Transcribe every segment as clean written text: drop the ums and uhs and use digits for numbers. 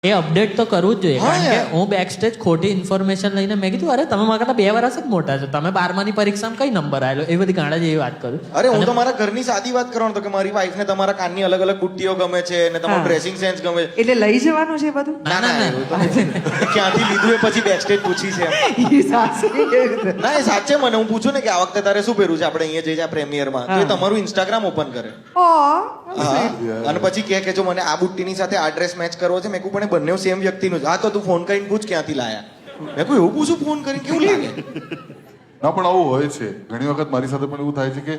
એ update તો કરવું જ જોઈએ હા કારણ કે યાર. હું બેક સ્ટેજ ખોટી ઇન્ફોર્મેશન લઈને મેં કીધું અરે તમે મારા કરતા 2 વર્ષ જ મોટા છો તમે 12માની પરીક્ષામાં કઈ નંબર આવેલો એ બધી ગાંડા જેવી વાત કરું અરે હું અને તો મારા ઘરની સાદી વાત કરવાનો હતો કે મારી વાઈફને તમારા કાનની અલગ અલગ બુટ્ટીઓ ગમે છે ને તમારું હા. ડ્રેસિંગ સેન્સ ગમે છે. એટલે લઈ જવાનું છે બધું ના ના ના એવું તો નથી. ક્યાંથી લીધું એ પછી બેક સ્ટેજ પૂછી છે એમ. ઈ સાસરી કેવી રીતે? ના એ સાચે મને હું પૂછું ને કે આ વખતે તારે શું પહેર્યું છે આપણે અહીંયા જઈ આ પ્રેમિયરમાં તો એ હા. તમારું ઇન્સ્ટાગ્રામ ઓપન કરે ઓ હા અને પછી કે જો મને આ બુટ્ટીની સાથે આ ડ્રેસ મેચ કરવો છે મેં કહું પણ એ બંને સેમ વ્યક્તિનું છે હા તો તું ફોન કરીને પૂછ ક્યાંથી લાયા મેં કહું એવું પૂછું ફોન કરીને કેવું લાગે ના પણ આવું હોય છે ઘણી વખત મારી સાથે પણ એવું થાય છે કે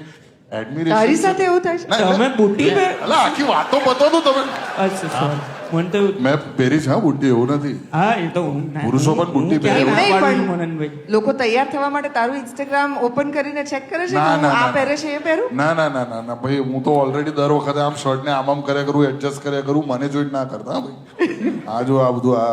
admiration તારી સાથે એવું થાય છે ના, તમે બુટ્ટી પે અલા, આખી વાતો બતો તો તમે અચ્છા sorry. મને તો મેં પહેરી છે હા બુટ્ટી એવું નથી હા એ તો હું ના- પુરુષો પણ બુટ્ટી હું ક્યાંય પહેરે. ના નહીં, પાડું પણ મનનભાઈ. લોકો તૈયાર થવા માટે તારું ઇન્સ્ટાગ્રામ ઓપન કરીને ચેક કરે છે કે ના, હું ના, આ ના. પહેરે છે એ પહેરું ના ના ના ના ના ભાઈ હું તો ઓલરેડી દર વખતે આમ શર્ટ ને આમ કર્યા કરું એડજસ્ટ કર્યા કરું મને જોઈને ના કરતા હા ભાઈ આ જો આ બધું આ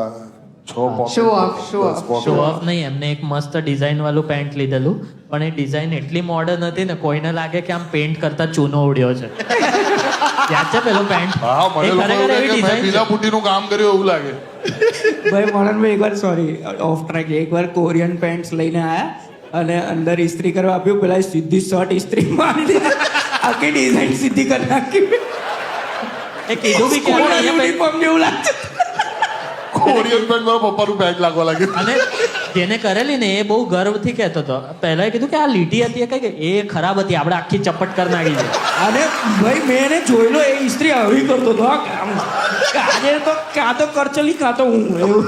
6 pocket Show off, show off. Show of નહીં એમને એક મસ્ત ડિઝાઇન વાળું પેન્ટ લીધેલું પણ એ ડિઝાઇન એટલી મોડર્ન હતી ને કોઈને લાગે કે આમ પેન્ટ કરતા ચૂનો ઉડ્યો છે યાદ છે પેલો પેન્ટ હા મને એ લોકો ખરેખર એવું એવી લાગે કે મેં design છે. બીજા બુટ્ટીનું કામ કર્યું એવું લાગે ભાઈ મનનભાઈ એકવાર સોરી ઓફ ટ્રેક એકવાર કોરિયન પેન્ટ્સ લઈને આયા અને અંદર ઇસ્ત્રી કરવા આપ્યું પેલા સીધી શર્ટ ઇસ્ત્રી મારી દીધી આખી ડિઝાઇન સીધી કરી નાખી એ કીધું બી કે સ્કૂલના અહીંયા પેન્ટ- યુનિફોર્મ જેવું લાગતું કોરિયન પેન્ટ મારા પપ્પાનું પેન્ટ લાગવા લાગ્યું અને જેને કરેલી ને એ બહુ ગર્વથી કહેતો હતો પહેલા કીધું કે આ લીટી હતી એ કઈ એ ખરાબ હતી આપણે આખી ચપટ કરી નાખી છે અને ભાઈ મેં એને જોઈ લો એ ઇસ્ત્રી આવી કરતો હતો હા, આમ. આજે તો કાં તો કરચલી કાં તો હું એવું